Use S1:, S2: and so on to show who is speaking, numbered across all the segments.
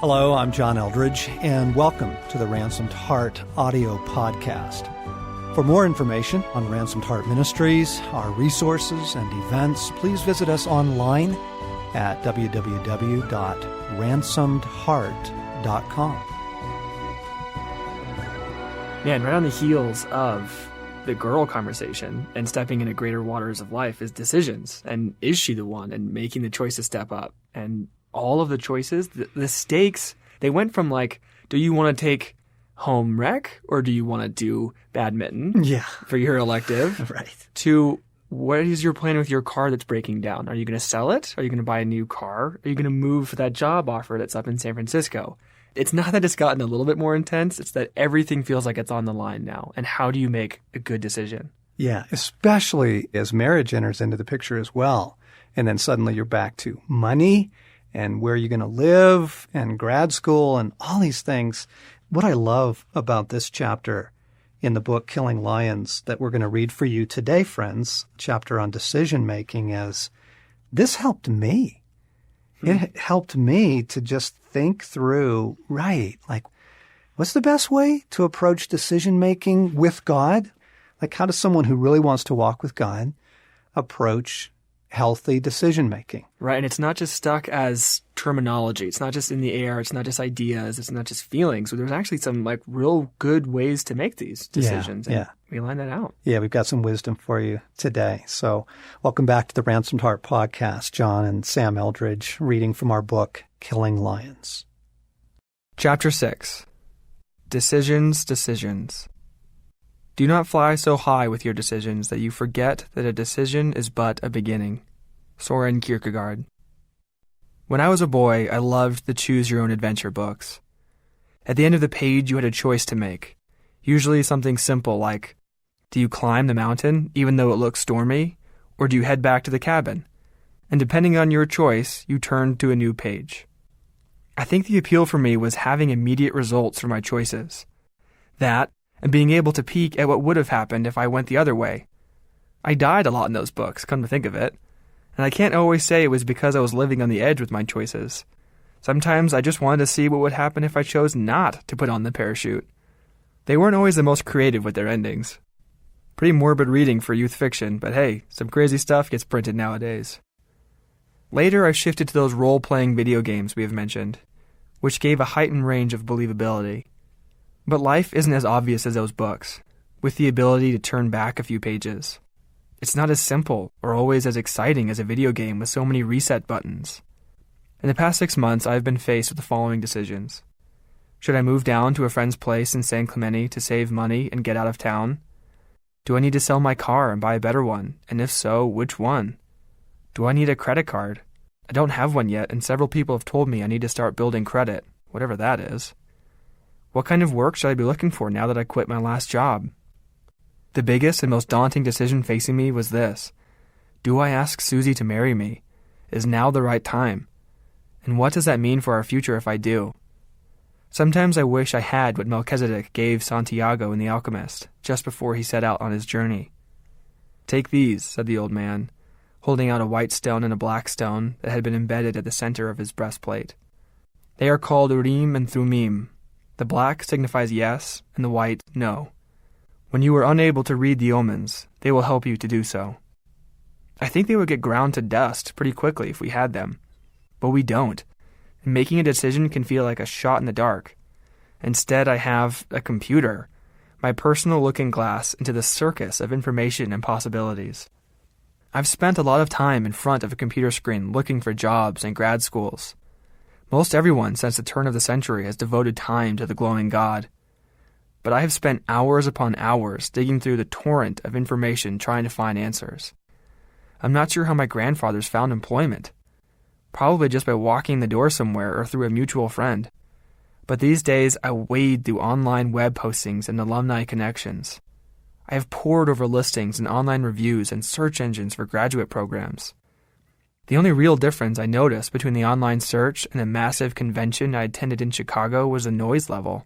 S1: Hello, I'm John Eldredge, and welcome to the Ransomed Heart audio podcast. For more information on Ransomed Heart Ministries, our resources and events, please visit us online at www.ransomedheart.com.
S2: Man, right on the heels of the girl conversation and stepping into greater waters of life is decisions. And is she the one? And making the choice to step up. And all of the choices, the stakes, they went from like, do you want to take home rec or do you want to do badminton for your elective?
S1: Right.
S2: To what is your plan with your car that's breaking down? Are you going to sell it? Are you going to buy a new car? Are you going to move for that job offer that's up in San Francisco? It's not that it's gotten a little bit more intense. It's that everything feels like it's on the line now. And how do you make a good decision?
S1: Yeah, especially as marriage enters into the picture as well. And then suddenly you're back to money and where you're going to live and grad school and all these things. What I love about this chapter in the book Killing Lions that we're going to read for you today, friends, chapter on decision making, is this helped me. It helped me to just think through, right, like, what's the best way to approach decision-making with God? Like, how does someone who really wants to walk with God approach healthy decision-making?
S2: Right, and it's not just stuck as terminology. It's not just in the air. It's not just ideas. It's not just feelings. So there's actually some, like, real good ways to make these decisions.
S1: Yeah.
S2: We line that out.
S1: Yeah, we've got some wisdom for you today. So welcome back to the Ransomed Heart podcast. John and Sam Eldredge reading from our book, Killing Lions.
S2: Chapter 6. Decisions, Decisions. Do not fly so high with your decisions that you forget that a decision is but a beginning. Soren Kierkegaard. When I was a boy, I loved the choose-your-own-adventure books. At the end of the page, you had a choice to make, usually something simple like, do you climb the mountain even though it looks stormy, or do you head back to the cabin? And depending on your choice, you turned to a new page. I think the appeal for me was having immediate results for my choices. That, and being able to peek at what would have happened if I went the other way. I died a lot in those books, come to think of it. And I can't always say it was because I was living on the edge with my choices. Sometimes I just wanted to see what would happen if I chose not to put on the parachute. They weren't always the most creative with their endings. Pretty morbid reading for youth fiction, but hey, some crazy stuff gets printed nowadays. Later, I shifted to those role-playing video games we have mentioned, which gave a heightened range of believability. But life isn't as obvious as those books, with the ability to turn back a few pages. It's not as simple or always as exciting as a video game with so many reset buttons. In the past 6 months, I have been faced with the following decisions. Should I move down to a friend's place in San Clemente to save money and get out of town? Do I need to sell my car and buy a better one? And if so, which one? Do I need a credit card? I don't have one yet, and several people have told me I need to start building credit, whatever that is. What kind of work should I be looking for now that I quit my last job? The biggest and most daunting decision facing me was this. Do I ask Susie to marry me? Is now the right time? And what does that mean for our future if I do? Sometimes I wish I had what Melchizedek gave Santiago in The Alchemist, just before he set out on his journey. Take these, said the old man, holding out a white stone and a black stone that had been embedded at the center of his breastplate. They are called Urim and Thummim. The black signifies yes, and the white, no. When you are unable to read the omens, they will help you to do so. I think they would get ground to dust pretty quickly if we had them, but we don't. And making a decision can feel like a shot in the dark. Instead, I have a computer, my personal looking glass into the circus of information and possibilities. I've spent a lot of time in front of a computer screen looking for jobs and grad schools. Most everyone since the turn of the century has devoted time to the glowing god. But I have spent hours upon hours digging through the torrent of information trying to find answers. I'm not sure how my grandfathers found employment. Probably just by walking the door somewhere or through a mutual friend. But these days I wade through online web postings and alumni connections. I have pored over listings and online reviews and search engines for graduate programs. The only real difference I noticed between the online search and the massive convention I attended in Chicago was the noise level.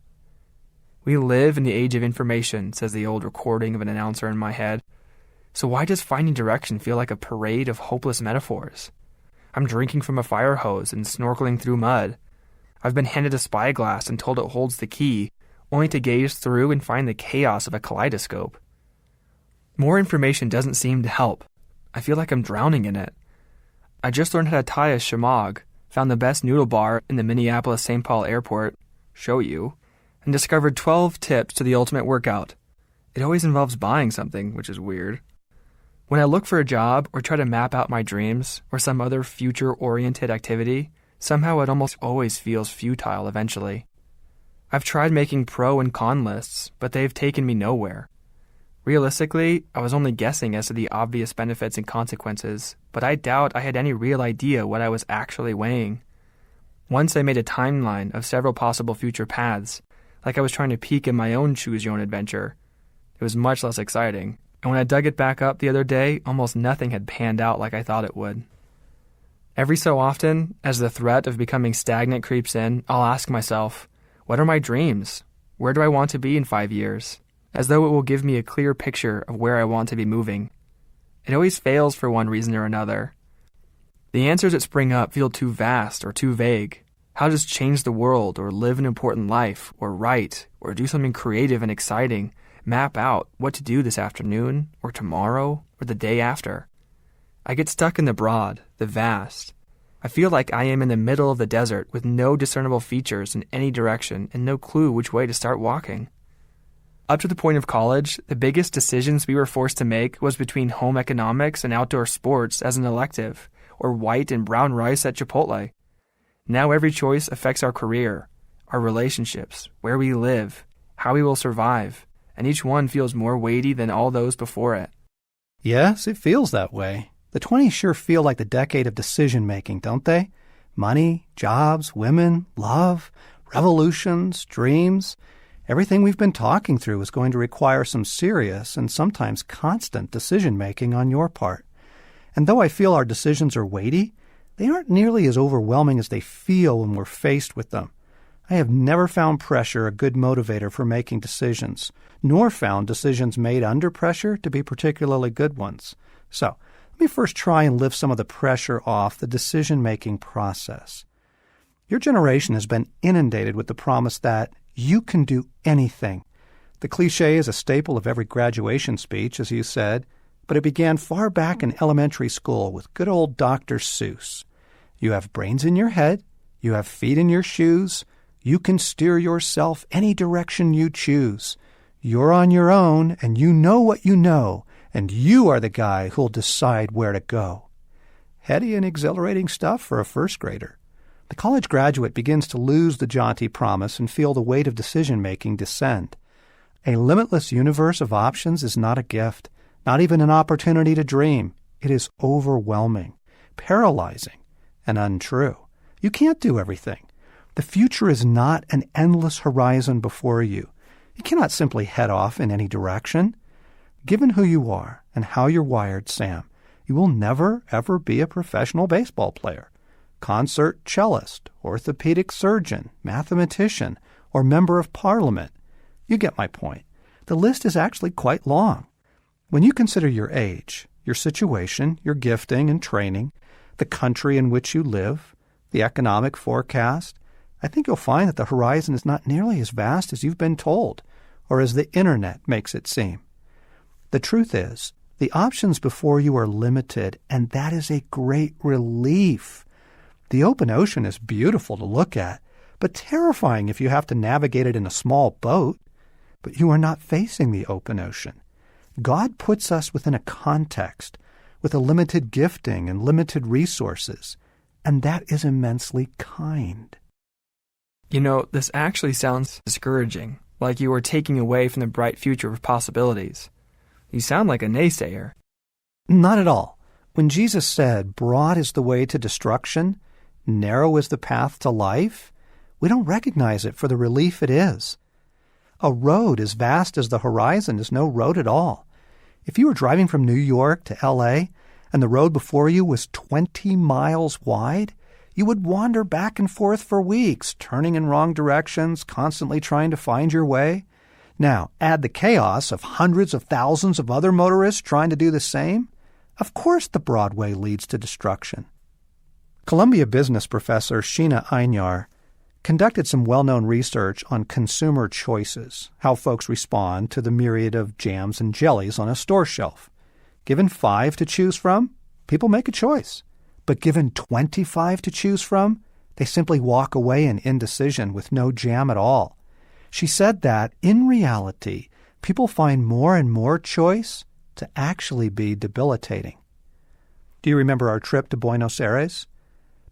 S2: We live in the age of information, says the old recording of an announcer in my head. So why does finding direction feel like a parade of hopeless metaphors? I'm drinking from a fire hose and snorkeling through mud. I've been handed a spyglass and told it holds the key, only to gaze through and find the chaos of a kaleidoscope. More information doesn't seem to help. I feel like I'm drowning in it. I just learned how to tie a shamog, found the best noodle bar in the Minneapolis-St. Paul airport, show you, and discovered 12 tips to the ultimate workout. It always involves buying something, which is weird. When I look for a job or try to map out my dreams or some other future-oriented activity, somehow it almost always feels futile eventually. I've tried making pro and con lists, but they've taken me nowhere. Realistically, I was only guessing as to the obvious benefits and consequences, but I doubt I had any real idea what I was actually weighing. Once I made a timeline of several possible future paths, like I was trying to peek in my own choose-your-own-adventure. It was much less exciting, and when I dug it back up the other day, almost nothing had panned out like I thought it would. Every so often, as the threat of becoming stagnant creeps in, I'll ask myself, what are my dreams? Where do I want to be in 5 years? As though it will give me a clear picture of where I want to be moving. It always fails for one reason or another. The answers that spring up feel too vast or too vague. How to change the world, or live an important life, or write, or do something creative and exciting, map out what to do this afternoon, or tomorrow, or the day after. I get stuck in the broad, the vast. I feel like I am in the middle of the desert with no discernible features in any direction and no clue which way to start walking. Up to the point of college, the biggest decisions we were forced to make was between home economics and outdoor sports as an elective, or white and brown rice at Chipotle. Now every choice affects our career, our relationships, where we live, how we will survive, and each one feels more weighty than all those before it.
S1: Yes, it feels that way. The 20s sure feel like the decade of decision-making, don't they? Money, jobs, women, love, revolutions, dreams. Everything we've been talking through is going to require some serious and sometimes constant decision-making on your part. And though I feel our decisions are weighty, they aren't nearly as overwhelming as they feel when we're faced with them. I have never found pressure a good motivator for making decisions, nor found decisions made under pressure to be particularly good ones. So, let me first try and lift some of the pressure off the decision-making process. Your generation has been inundated with the promise that you can do anything. The cliche is a staple of every graduation speech, as you said, but it began far back in elementary school with good old Dr. Seuss. You have brains in your head, you have feet in your shoes, you can steer yourself any direction you choose. You're on your own, and you know what you know, and you are the guy who'll decide where to go. Heady and exhilarating stuff for a first grader. The college graduate begins to lose the jaunty promise and feel the weight of decision-making descend. A limitless universe of options is not a gift, not even an opportunity to dream. It is overwhelming, paralyzing, and untrue. You can't do everything. The future is not an endless horizon before you. You cannot simply head off in any direction. Given who you are and how you're wired, Sam, you will never, ever be a professional baseball player, concert cellist, orthopedic surgeon, mathematician, or member of parliament. You get my point. The list is actually quite long. When you consider your age, your situation, your gifting and training, the country in which you live, the economic forecast, I think you'll find that the horizon is not nearly as vast as you've been told, or as the internet makes it seem. The truth is, the options before you are limited, and that is a great relief. The open ocean is beautiful to look at, but terrifying if you have to navigate it in a small boat. But you are not facing the open ocean. God puts us within a context, with a limited gifting and limited resources, and that is immensely kind.
S2: You know, this actually sounds discouraging, like you are taking away from the bright future of possibilities. You sound like a naysayer.
S1: Not at all. When Jesus said, "Broad is the way to destruction, narrow is the path to life," we don't recognize it for the relief it is. A road as vast as the horizon is no road at all. If you were driving from New York to L.A. and the road before you was 20 miles wide, you would wander back and forth for weeks, turning in wrong directions, constantly trying to find your way. Now, add the chaos of hundreds of thousands of other motorists trying to do the same. Of course the broad way leads to destruction. Columbia business professor Sheena Einyar conducted some well-known research on consumer choices, how folks respond to the myriad of jams and jellies on a store shelf. Given 5 to choose from, people make a choice. But given 25 to choose from, they simply walk away in indecision with no jam at all. She said that, in reality, people find more and more choice to actually be debilitating. Do you remember our trip to Buenos Aires?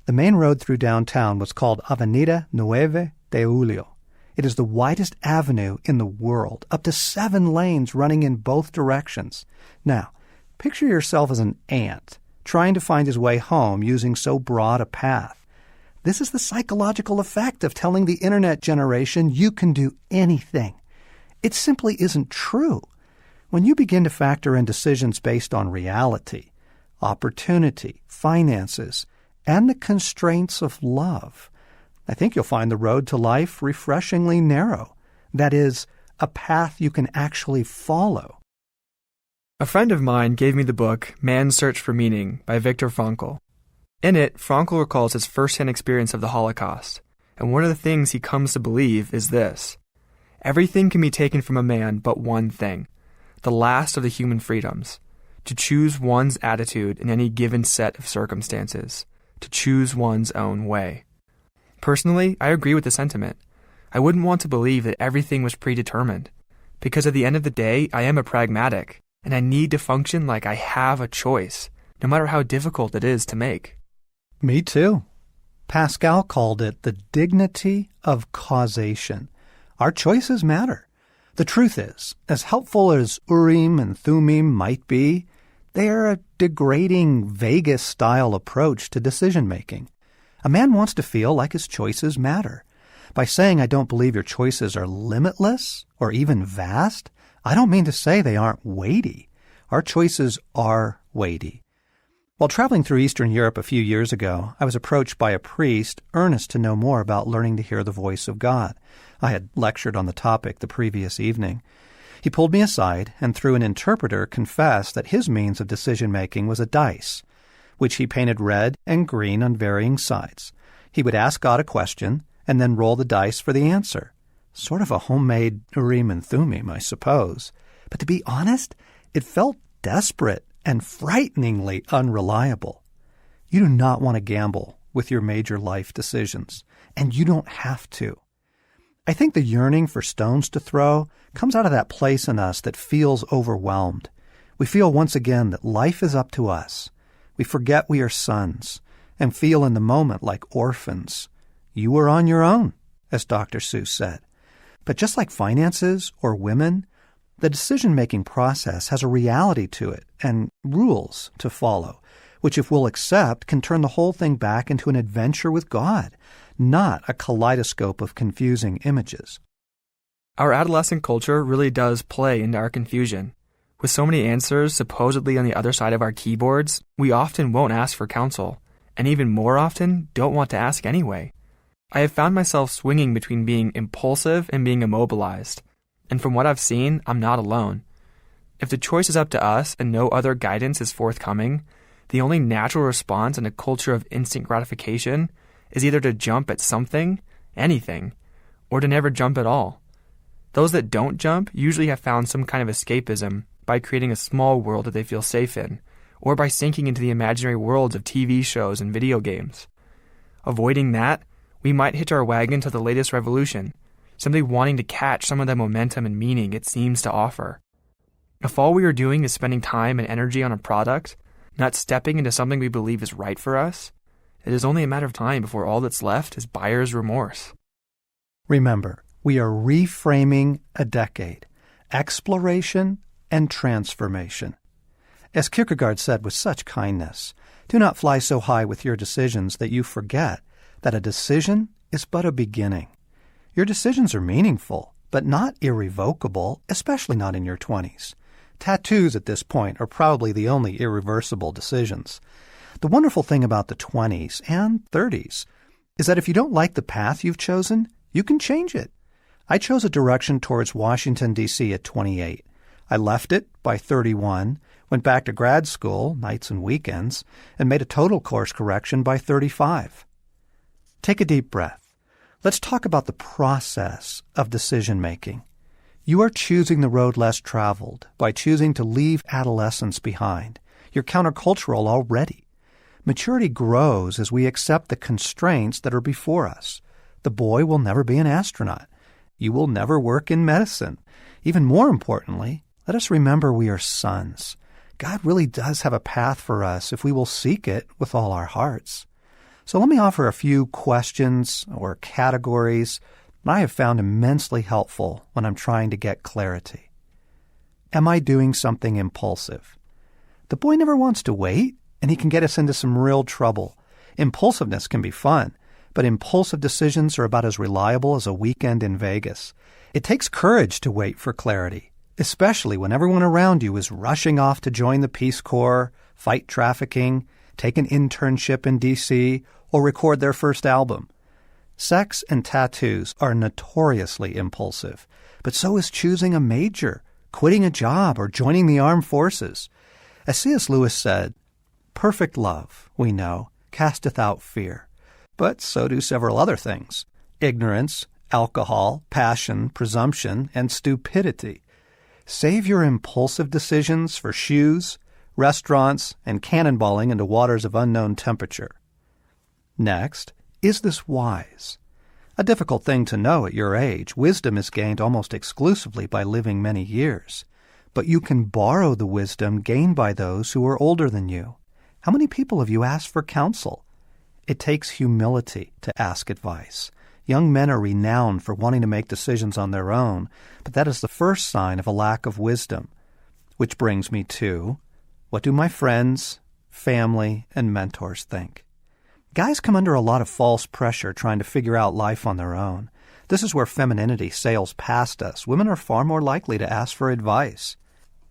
S1: The main road through downtown was called Avenida 9 de Julio. It is the widest avenue in the world, up to 7 lanes running in both directions. Now, picture yourself as an ant trying to find his way home using so broad a path. This is the psychological effect of telling the internet generation you can do anything. It simply isn't true. When you begin to factor in decisions based on reality, opportunity, finances, and the constraints of love, I think you'll find the road to life refreshingly narrow. That is, a path you can actually follow.
S2: A friend of mine gave me the book Man's Search for Meaning by Viktor Frankl. In it, Frankl recalls his first-hand experience of the Holocaust, and one of the things he comes to believe is this: everything can be taken from a man but one thing, the last of the human freedoms, to choose one's attitude in any given set of circumstances, to choose one's own way. Personally, I agree with the sentiment. I wouldn't want to believe that everything was predetermined, because at the end of the day, I am a pragmatic, and I need to function like I have a choice, no matter how difficult it is to make.
S1: Me too. Pascal called it the dignity of causation. Our choices matter. The truth is, as helpful as Urim and Thummim might be, they are a degrading Vegas-style approach to decision-making. A man wants to feel like his choices matter. By saying I don't believe your choices are limitless or even vast, I don't mean to say they aren't weighty. Our choices are weighty. While traveling through Eastern Europe a few years ago, I was approached by a priest earnest to know more about learning to hear the voice of God. I had lectured on the topic the previous evening. He pulled me aside and through an interpreter confessed that his means of decision-making was a dice, which he painted red and green on varying sides. He would ask God a question and then roll the dice for the answer. Sort of a homemade Urim and Thummim, I suppose. But to be honest, it felt desperate and frighteningly unreliable. You do not want to gamble with your major life decisions, and you don't have to. I think the yearning for stones to throw comes out of that place in us that feels overwhelmed. We feel once again that life is up to us. We forget we are sons and feel in the moment like orphans. You were on your own, as Dr. Seuss said. But just like finances or women, the decision-making process has a reality to it and rules to follow, which if we'll accept can turn the whole thing back into an adventure with God, not a kaleidoscope of confusing images.
S2: Our adolescent culture really does play into our confusion. With so many answers supposedly on the other side of our keyboards, we often won't ask for counsel, and even more often don't want to ask anyway. I have found myself swinging between being impulsive and being immobilized, and from what I've seen, I'm not alone. If the choice is up to us and no other guidance is forthcoming, the only natural response in a culture of instant gratification is either to jump at something, anything, or to never jump at all. Those that don't jump usually have found some kind of escapism by creating a small world that they feel safe in, or by sinking into the imaginary worlds of TV shows and video games. Avoiding that, we might hitch our wagon to the latest revolution, simply wanting to catch some of the momentum and meaning it seems to offer. If all we are doing is spending time and energy on a product, not stepping into something we believe is right for us, it is only a matter of time before all that's left is buyer's remorse.
S1: Remember, we are reframing a decade, exploration and transformation. As Kierkegaard said with such kindness, do not fly so high with your decisions that you forget that a decision is but a beginning. Your decisions are meaningful, but not irrevocable, especially not in your 20s. Tattoos at this point are probably the only irreversible decisions. The wonderful thing about the 20s and 30s is that if you don't like the path you've chosen, you can change it. I chose a direction towards Washington, D.C. at 28. I left it by 31, went back to grad school, nights and weekends, and made a total course correction by 35. Take a deep breath. Let's talk about the process of decision-making. You are choosing the road less traveled by choosing to leave adolescence behind. You're countercultural already. Maturity grows as we accept the constraints that are before us. The boy will never be an astronaut. You will never work in medicine. Even more importantly, let us remember we are sons. God really does have a path for us if we will seek it with all our hearts. So let me offer a few questions or categories that I have found immensely helpful when I'm trying to get clarity. Am I doing something impulsive? The boy never wants to wait, and he can get us into some real trouble. Impulsiveness can be fun, but impulsive decisions are about as reliable as a weekend in Vegas. It takes courage to wait for clarity, especially when everyone around you is rushing off to join the Peace Corps, fight trafficking, take an internship in D.C., or record their first album. Sex and tattoos are notoriously impulsive, but so is choosing a major, quitting a job, or joining the armed forces. As C.S. Lewis said, "Perfect love, we know, casteth out fear." But so do several other things: ignorance, alcohol, passion, presumption, and stupidity. Save your impulsive decisions for shoes, restaurants, and cannonballing into waters of unknown temperature. Next, is this wise? A difficult thing to know at your age. Wisdom is gained almost exclusively by living many years. But you can borrow the wisdom gained by those who are older than you. How many people have you asked for counsel? It takes humility to ask advice. Young men are renowned for wanting to make decisions on their own, but that is the first sign of a lack of wisdom. Which brings me to, what do my friends, family, and mentors think? Guys come under a lot of false pressure trying to figure out life on their own. This is where femininity sails past us. Women are far more likely to ask for advice.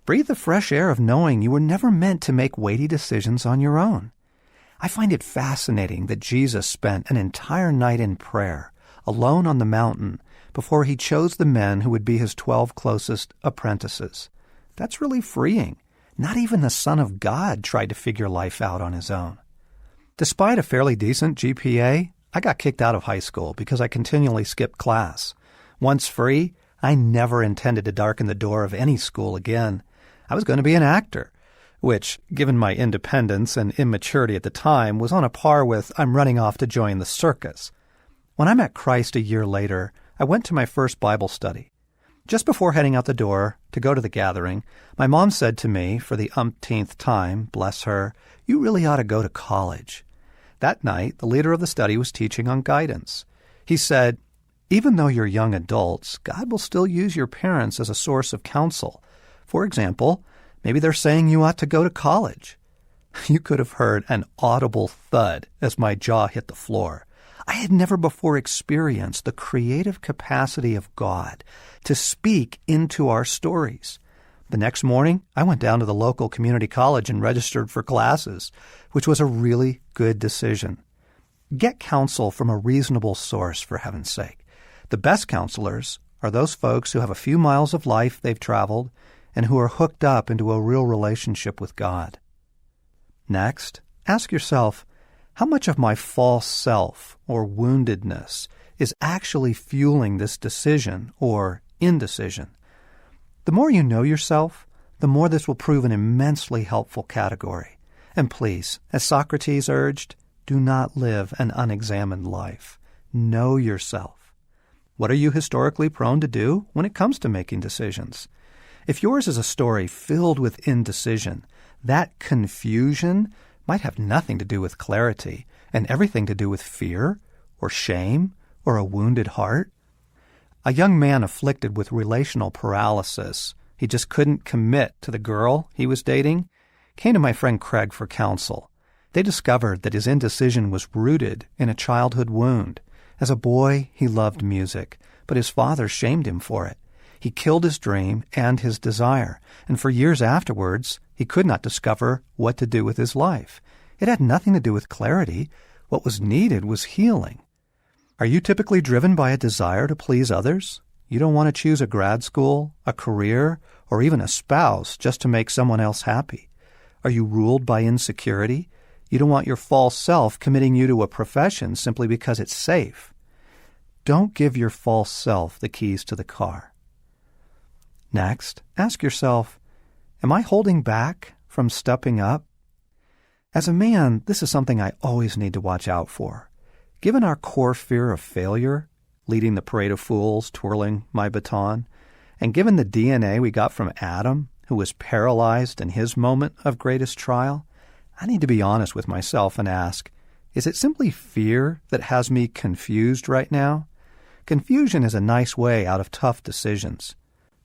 S1: Breathe the fresh air of knowing you were never meant to make weighty decisions on your own. I find it fascinating that Jesus spent an entire night in prayer, alone on the mountain, before he chose the men who would be his 12 closest apprentices. That's really freeing. Not even the Son of God tried to figure life out on his own. Despite a fairly decent GPA, I got kicked out of high school because I continually skipped class. Once free, I never intended to darken the door of any school again. I was going to be an actor, which, given my independence and immaturity at the time, was on a par with I'm running off to join the circus. When I met Christ a year later, I went to my first Bible study. Just before heading out the door to go to the gathering, my mom said to me for the umpteenth time, bless her, "You really ought to go to college." That night, the leader of the study was teaching on guidance. He said, "Even though you're young adults, God will still use your parents as a source of counsel. For example, maybe they're saying you ought to go to college." You could have heard an audible thud as my jaw hit the floor. I had never before experienced the creative capacity of God to speak into our stories. The next morning, I went down to the local community college and registered for classes, which was a really good decision. Get counsel from a reasonable source, for heaven's sake. The best counselors are those folks who have a few miles of life they've traveled and who are hooked up into a real relationship with God. Next, ask yourself, how much of my false self or woundedness is actually fueling this decision or indecision? The more you know yourself, the more this will prove an immensely helpful category. And please, as Socrates urged, do not live an unexamined life. Know yourself. What are you historically prone to do when it comes to making decisions? If yours is a story filled with indecision, that confusion might have nothing to do with clarity and everything to do with fear or shame or a wounded heart. A young man afflicted with relational paralysis, he just couldn't commit to the girl he was dating, came to my friend Craig for counsel. They discovered that his indecision was rooted in a childhood wound. As a boy, he loved music, but his father shamed him for it. He killed his dream and his desire, and for years afterwards, he could not discover what to do with his life. It had nothing to do with clarity. What was needed was healing. Are you typically driven by a desire to please others? You don't want to choose a grad school, a career, or even a spouse just to make someone else happy. Are you ruled by insecurity? You don't want your false self committing you to a profession simply because it's safe. don't give your false self the keys to the car. Next, ask yourself, am I holding back from stepping up? As a man, this is something I always need to watch out for. Given our core fear of failure, leading the parade of fools, twirling my baton, and given the DNA we got from Adam, who was paralyzed in his moment of greatest trial, I need to be honest with myself and ask, is it simply fear that has me confused right now? Confusion is a nice way out of tough decisions.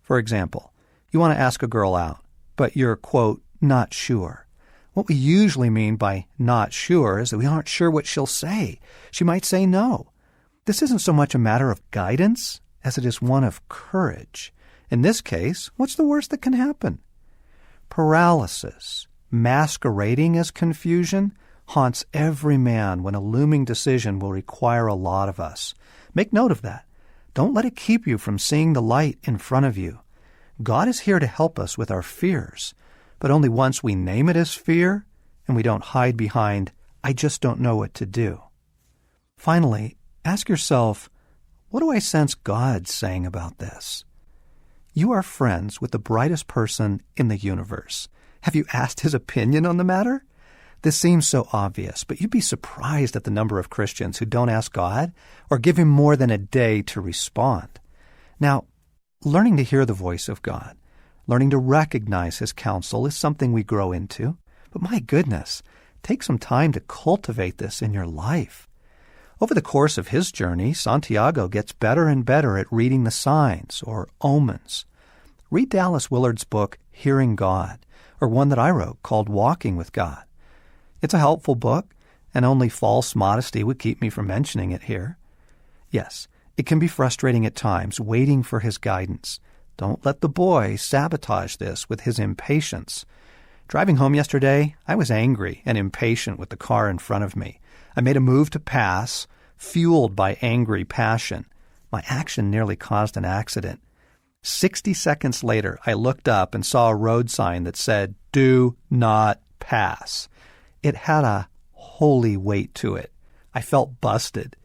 S1: For example, you want to ask a girl out, but you're, quote, not sure. What we usually mean by not sure is that we aren't sure what she'll say. She might say no. This isn't so much a matter of guidance as it is one of courage. In this case, what's the worst that can happen? Paralysis, masquerading as confusion, haunts every man when a looming decision will require a lot of us. Make note of that. Don't let it keep you from seeing the light in front of you. God is here to help us with our fears, but only once we name it as fear and we don't hide behind, I just don't know what to do. Finally, ask yourself, what do I sense God saying about this? You are friends with the brightest person in the universe. Have you asked his opinion on the matter? This seems so obvious, but you'd be surprised at the number of Christians who don't ask God or give him more than a day to respond. Now, learning to hear the voice of God, learning to recognize his counsel is something we grow into. But my goodness, take some time to cultivate this in your life. Over the course of his journey, Santiago gets better and better at reading the signs or omens. Read Dallas Willard's book, Hearing God, or one that I wrote called Walking with God. It's a helpful book, and only false modesty would keep me from mentioning it here. Yes, it can be frustrating at times, waiting for his guidance. Don't let the boy sabotage this with his impatience. Driving home yesterday, I was angry and impatient with the car in front of me. I made a move to pass, fueled by angry passion. My action nearly caused an accident. 60 seconds later, I looked up and saw a road sign that said, "Do not pass." It had a holy weight to it. I felt busted.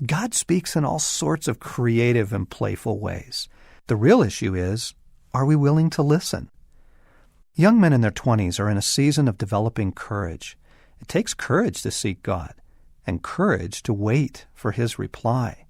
S1: God speaks in all sorts of creative and playful ways. The real issue is, are we willing to listen? Young men in their 20s are in a season of developing courage. It takes courage to seek God, and courage to wait for his reply.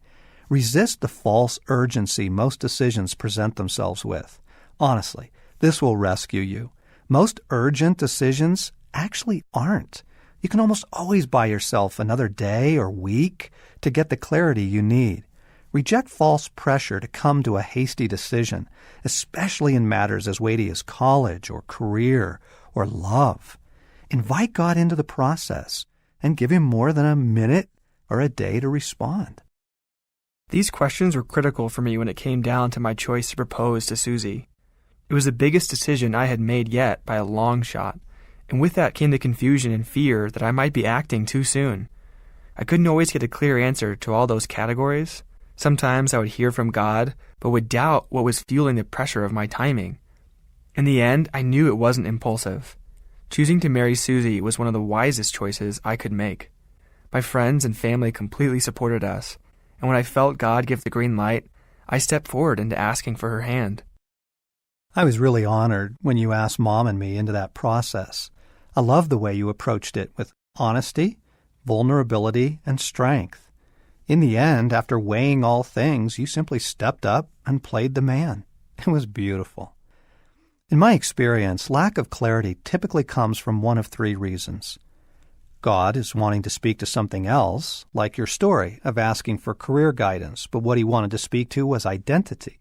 S1: Resist the false urgency most decisions present themselves with. Honestly, this will rescue you. Most urgent decisions actually aren't. You can almost always buy yourself another day or week to get the clarity you need. Reject false pressure to come to a hasty decision, especially in matters as weighty as college or career or love. Invite God into the process and give him more than a minute or a day to respond.
S2: These questions were critical for me when it came down to my choice to propose to Susie. It was the biggest decision I had made yet by a long shot, and with that came the confusion and fear that I might be acting too soon. I couldn't always get a clear answer to all those categories. Sometimes I would hear from God, but would doubt what was fueling the pressure of my timing. In the end, I knew it wasn't impulsive. Choosing to marry Susie was one of the wisest choices I could make. My friends and family completely supported us, and when I felt God give the green light, I stepped forward into asking for her hand.
S1: I was really honored when you asked Mom and me into that process. I love the way you approached it with honesty, vulnerability, and strength. In the end, after weighing all things, you simply stepped up and played the man. It was beautiful. In my experience, lack of clarity typically comes from one of three reasons. God is wanting to speak to something else, like your story of asking for career guidance, but what he wanted to speak to was identity.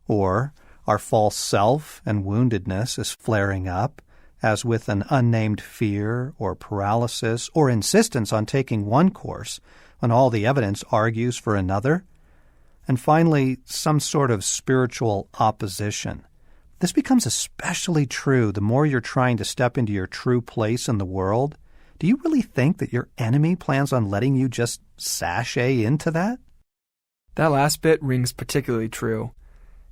S1: Or our false self and woundedness is flaring up, as with an unnamed fear or paralysis or insistence on taking one course when all the evidence argues for another. And finally, some sort of spiritual opposition. This becomes especially true the more you're trying to step into your true place in the world. Do you really think that your enemy plans on letting you just sashay into that?
S2: That last bit rings particularly true.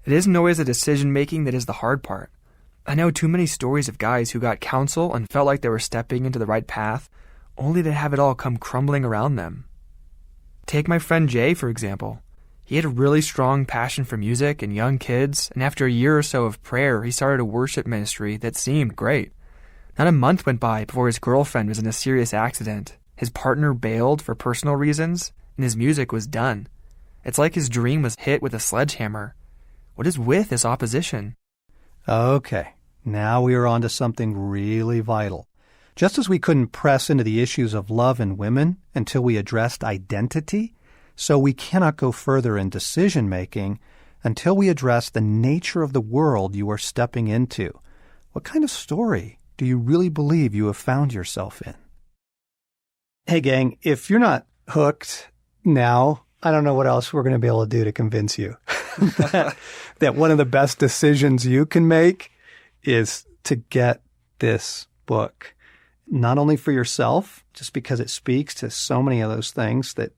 S2: It isn't always the decision-making that is the hard part. I know too many stories of guys who got counsel and felt like they were stepping into the right path, only to have it all come crumbling around them. Take my friend Jay, for example. He had a really strong passion for music and young kids, and after a year or so of prayer, he started a worship ministry that seemed great. Not a month went by before his girlfriend was in a serious accident. His partner bailed for personal reasons, and his music was done. It's like his dream was hit with a sledgehammer. What is with this opposition?
S1: Okay, now we are on to something really vital. Just as we couldn't press into the issues of love and women until we addressed identity, so we cannot go further in decision-making until we address the nature of the world you are stepping into. What kind of story do you really believe you have found yourself in? Hey, gang, if you're not hooked now, I don't know what else we're going to be able to do to convince you that one of the best decisions you can make is to get this book. Not only for yourself, just because it speaks to so many of those things that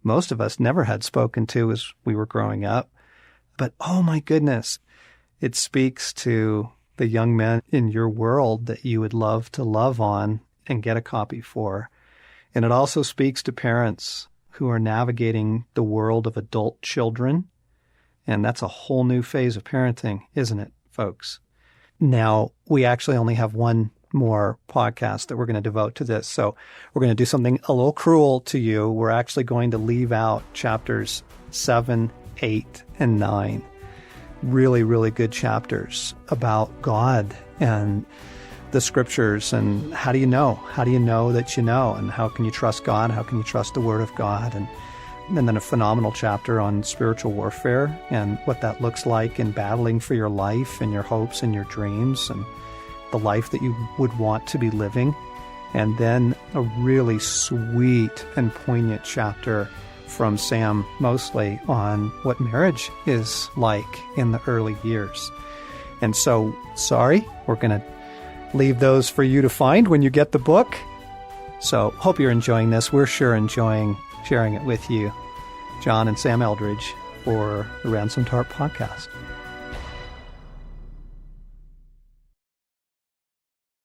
S1: most of us never had spoken to as we were growing up. But, oh my goodness, it speaks to the young men in your world that you would love to love on and get a copy for. And it also speaks to parents who are navigating the world of adult children. And that's a whole new phase of parenting, isn't it, folks? Now, we actually only have one more podcast that we're going to devote to this. So we're going to do something a little cruel to you. We're actually going to leave out chapters 7, 8, and 9. Really, really good chapters about God and the scriptures and how do you know? How do you know that you know? And how can you trust God? How can you trust the Word of God? And then a phenomenal chapter on spiritual warfare and what that looks like in battling for your life and your hopes and your dreams and the life that you would want to be living. And then a really sweet and poignant chapter from Sam Mosley on what marriage is like in the early years. And so, sorry, we're going to leave those for you to find when you get the book. So, hope you're enjoying this. We're sure enjoying sharing it with you. John and Sam Eldredge for the Ransomed Heart podcast.